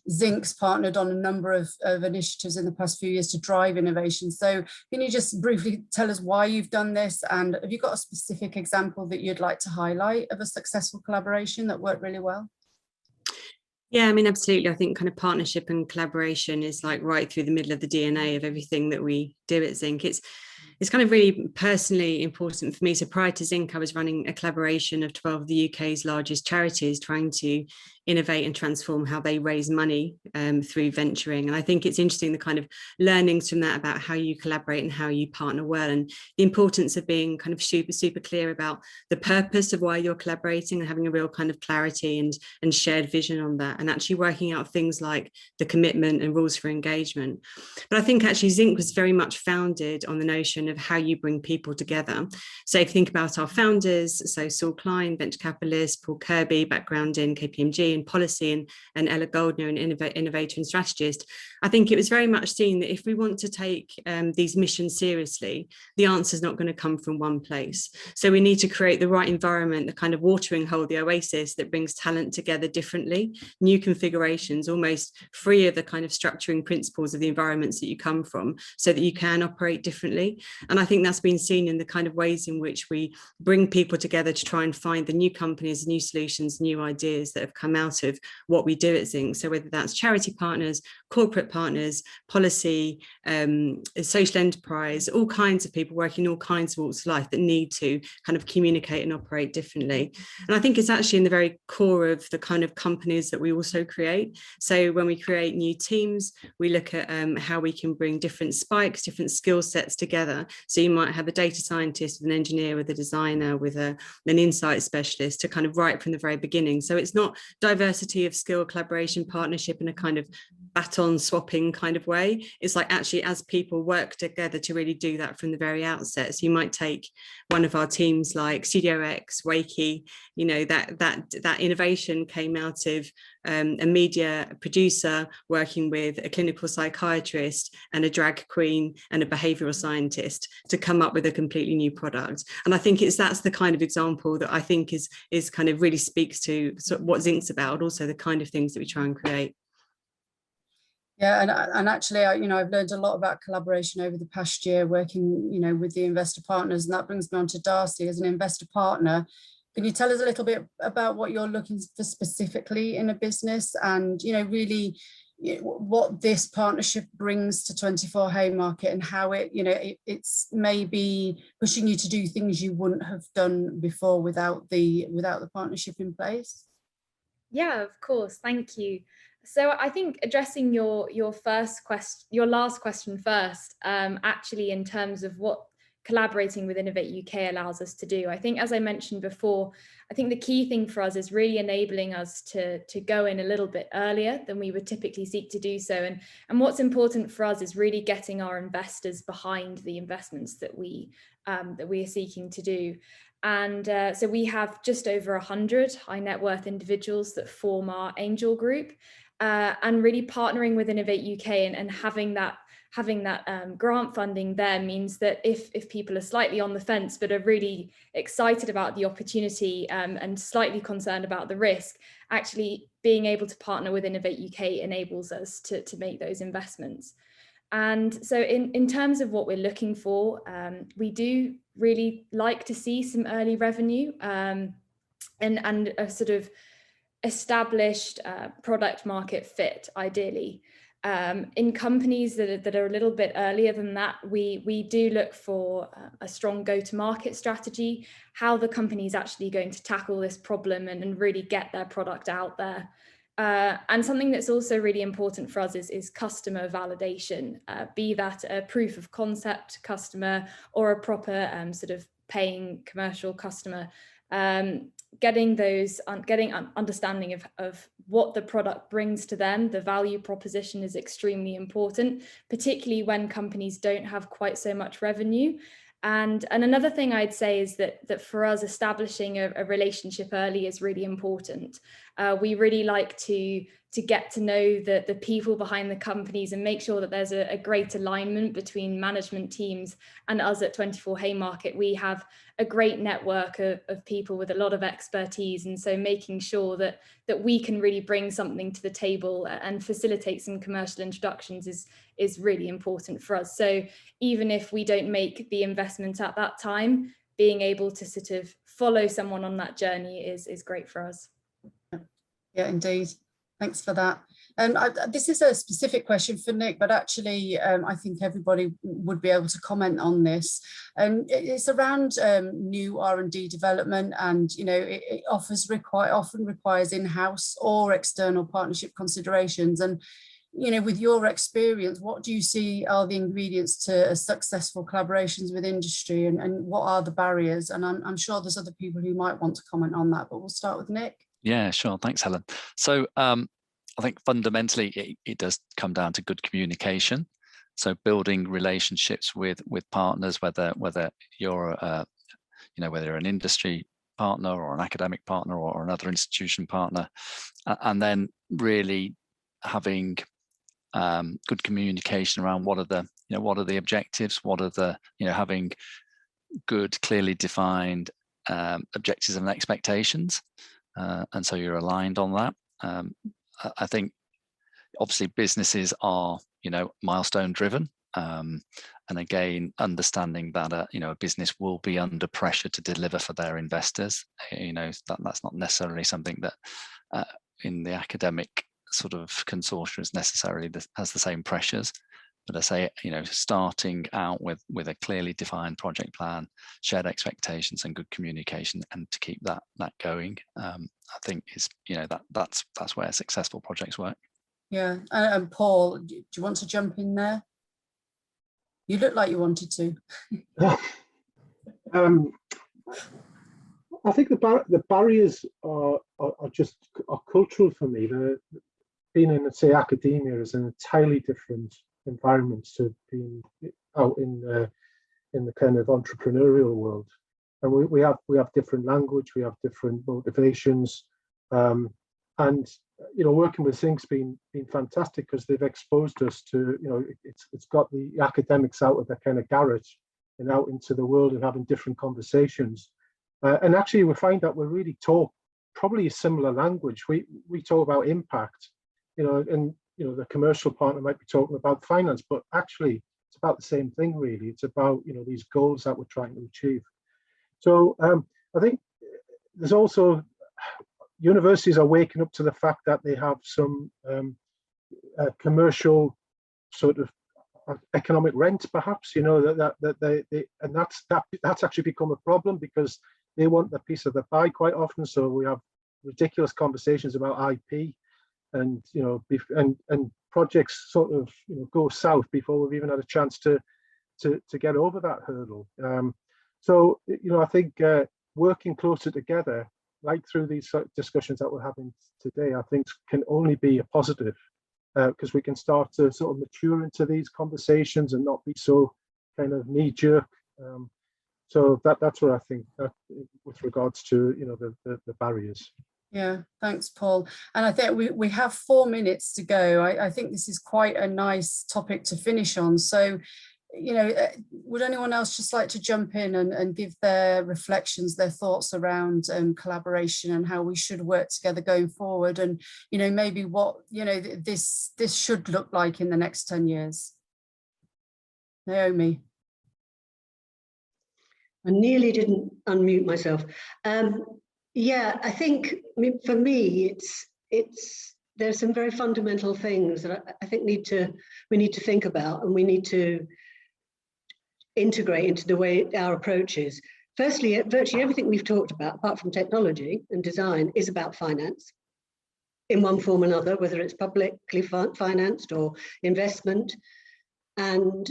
Zinc's partnered on a number of initiatives in the past few years to drive innovation. So can you just briefly tell us why you've done this, and have you got a specific example that you'd like to highlight of a successful collaboration that worked really well? Yeah, I mean, absolutely. I think kind of partnership and collaboration is like right through the middle of the DNA of everything that we do at Zinc. It's kind of really personally important for me. So prior to Zinc, I was running a collaboration of 12 of the UK's largest charities, trying to innovate and transform how they raise money through venturing. And I think it's interesting, the kind of learnings from that about how you collaborate and how you partner well, and the importance of being kind of super clear about the purpose of why you're collaborating and having a real kind of clarity and shared vision on that, and actually working out things like the commitment and rules for engagement. But I think actually Zinc was very much founded on the notion of how you bring people together. So if you think about our founders, so Saul Klein, venture capitalist, Paul Kirby, background in KPMG and policy, and Ella Goldner, an innovator and strategist, I think it was very much seen that if we want to take these missions seriously, the answer is not going to come from one place. So we need to create the right environment, the kind of watering hole, the oasis that brings talent together differently, new configurations, almost free of the kind of structuring principles of the environments that you come from, so that you can operate differently. And I think that's been seen in the kind of ways in which we bring people together to try and find the new companies, new solutions, new ideas that have come out of what we do at Zinc. So whether that's charity partners, corporate partners, policy, social enterprise, all kinds of people working in all kinds of walks of life that need to kind of communicate and operate differently. And I think it's actually in the very core of the kind of companies that we also create. So when we create new teams, we look at how we can bring different spikes, different skill sets together. So you might have a data scientist with an engineer, with a designer, with an insight specialist, to kind of right from the very beginning. So it's not diversity of skill, collaboration, partnership in a kind of baton swapping kind of way. It's like actually as people work together to really do that from the very outset. So you might take one of our teams like Studio X, Wakey, you know, that innovation came out of a media producer working with a clinical psychiatrist and a drag queen and a behavioral scientist to come up with a completely new product. And I think that's the kind of example that I think is kind of really speaks to what Zinc's about, also the kind of things that we try and create. Yeah, and actually, I've learned a lot about collaboration over the past year, working, with the investor partners, and that brings me on to Darcey as an investor partner. Can you tell us a little bit about what you're looking for specifically in a business, and really what this partnership brings to 24 Haymarket, and how it's maybe pushing you to do things you wouldn't have done before without the partnership in place? Yeah, of course. Thank you. So I think addressing your last question first, actually in terms of what collaborating with Innovate UK allows us to do. I think, as I mentioned before, I think the key thing for us is really enabling us to go in a little bit earlier than we would typically seek to do so. And what's important for us is really getting our investors behind the investments that we are seeking to do. And so we have just over 100 high net worth individuals that form our angel group, and really partnering with Innovate UK and having that grant funding there means that if people are slightly on the fence but are really excited about the opportunity and slightly concerned about the risk, actually being able to partner with Innovate UK enables us to make those investments. And so in terms of what we're looking for, we do really like to see some early revenue and a sort of established product market fit, ideally. In companies that are a little bit earlier than that, we do look for a strong go-to-market strategy, how the company is actually going to tackle this problem and really get their product out there. And something that's also really important for us is customer validation, be that a proof of concept customer or a proper sort of paying commercial customer. Getting understanding of what the product brings to them, the value proposition is extremely important, particularly when companies don't have quite so much revenue. And another thing I'd say is that for us, establishing a relationship early is really important. We really like to get to know the people behind the companies and make sure that there's a great alignment between management teams and us at 24 Haymarket. We have a great network of people with a lot of expertise, and so making sure that we can really bring something to the table and facilitate some commercial introductions is really important for us. So even if we don't make the investment at that time, being able to sort of follow someone on that journey is great for us. Yeah, indeed. Thanks for that. And this is a specific question for Nick, but actually I think everybody would be able to comment on this. It's around new R&D development, and it often requires in-house or external partnership considerations. And with your experience, what do you see are the ingredients to successful collaborations with industry, and what are the barriers? And I'm sure there's other people who might want to comment on that, but we'll start with Nick. Yeah, sure. Thanks, Helen. So I think fundamentally it does come down to good communication. So building relationships with partners, whether you're whether you're an industry partner or an academic partner or another institution partner, and then really having good communication around what are the objectives, what are the having good, clearly defined objectives and expectations. And so you're aligned on that. I think obviously businesses are, milestone driven. And again, understanding that, a business will be under pressure to deliver for their investors. That's not necessarily something that in the academic sort of consortia is necessarily has the same pressures. But I say, starting out with a clearly defined project plan, shared expectations, and good communication, and to keep that going, I think is that's where successful projects work. Yeah, and Paul, do you want to jump in there? You look like you wanted to. I think the barriers are cultural for me. Being in, say, academia is an entirely different environment to being out in the kind of entrepreneurial world, and we have different language, we have different motivations, and working with Zinc's been fantastic because they've exposed us to it's got the academics out of their kind of garage and out into the world and having different conversations, and actually we find that we really talk probably a similar language. We talk about impact, and the commercial partner might be talking about finance, but actually it's about the same thing really. It's about these goals that we're trying to achieve. So I think there's also universities are waking up to the fact that they have some commercial sort of economic rent, perhaps, that they and that's actually become a problem because they want the piece of the pie quite often. So we have ridiculous conversations about IP. And and projects sort of go south before we've even had a chance to get over that hurdle. So I think working closer together, like through these discussions that we're having today, I think can only be a positive, because we can start to sort of mature into these conversations and not be so kind of knee-jerk. So that's what I think with regards to the barriers. Yeah, thanks, Paul. And I think we have 4 minutes to go. I think this is quite a nice topic to finish on. So, would anyone else just like to jump in and give their reflections, their thoughts around collaboration and how we should work together going forward, and maybe what this should look like in the next 10 years? Naomi. I nearly didn't unmute myself. Yeah, I think for me, there's some very fundamental things that I think we need to think about, and we need to integrate into the way our approach is. Firstly, virtually everything we've talked about, apart from technology and design, is about finance in one form or another, whether it's publicly financed or investment. And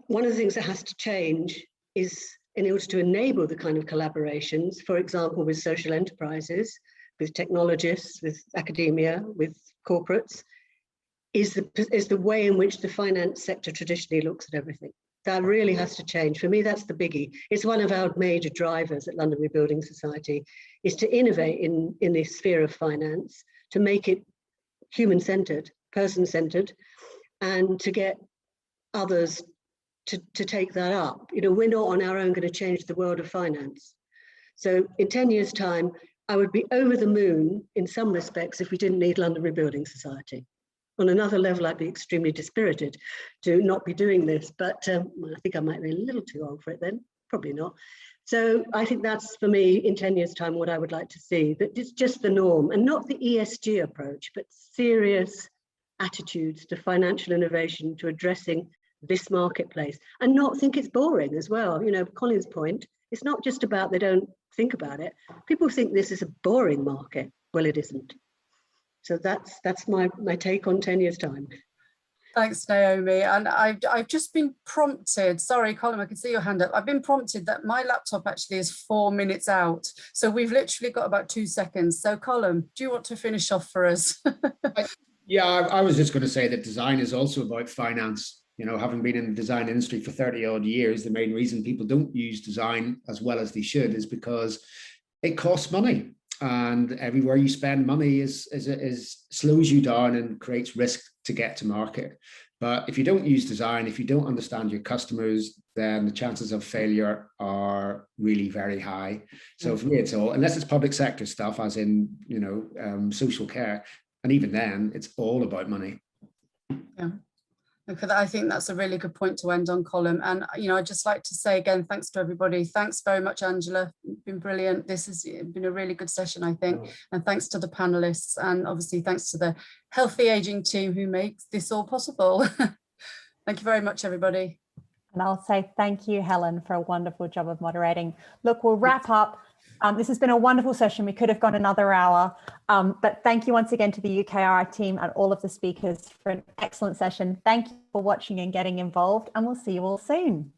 one of the things that has to change is, in order to enable the kind of collaborations, for example, with social enterprises, with technologists, with academia, with corporates, is the way in which the finance sector traditionally looks at everything. That really has to change. For me, that's the biggie. It's one of our major drivers at London Rebuilding Society, is to innovate in the sphere of finance, to make it human-centered, person-centered, and to get others to take that up. You know, we're not on our own going to change the world of finance. So in 10 years' time, I would be over the moon in some respects if we didn't need London Rebuilding Society. On another level, I'd be extremely dispirited to not be doing this, but I think I might be a little too old for it then, probably not. So I think that's, for me, in 10 years' time, what I would like to see, that it's just the norm, and not the ESG approach, but serious attitudes to financial innovation, to addressing this marketplace, and not think it's boring as well. You know, Colin's point, it's not just about they don't think about it. People think this is a boring market. Well, it isn't. So that's my take on 10 years' time. Thanks, Naomi. And I've just been prompted, sorry, Colum, I can see your hand up. I've been prompted that my laptop actually is 4 minutes out. So we've literally got about 2 seconds. So Colum, do you want to finish off for us? Yeah, I was just going to say that design is also about finance. You know, having been in the design industry for 30 odd years, the main reason people don't use design as well as they should is because it costs money. And everywhere you spend money slows you down and creates risk to get to market. But if you don't use design, if you don't understand your customers, then the chances of failure are really very high. So for me, it's all, unless it's public sector stuff, as in, you know, social care, and even then, it's all about money. Yeah. I think that's a really good point to end on, Colum. And, you know, I'd just like to say again, thanks to everybody. Thanks very much, Angela. It's been brilliant. This has been a really good session, I think. And thanks to the panelists, and obviously thanks to the Healthy Aging team who makes this all possible. Thank you very much, everybody. And I'll say thank you, Helen, for a wonderful job of moderating. Look, we'll wrap up. This has been a wonderful session. We could have gone another hour, but thank you once again to the UKRI team and all of the speakers for an excellent session. Thank you for watching and getting involved, and we'll see you all soon.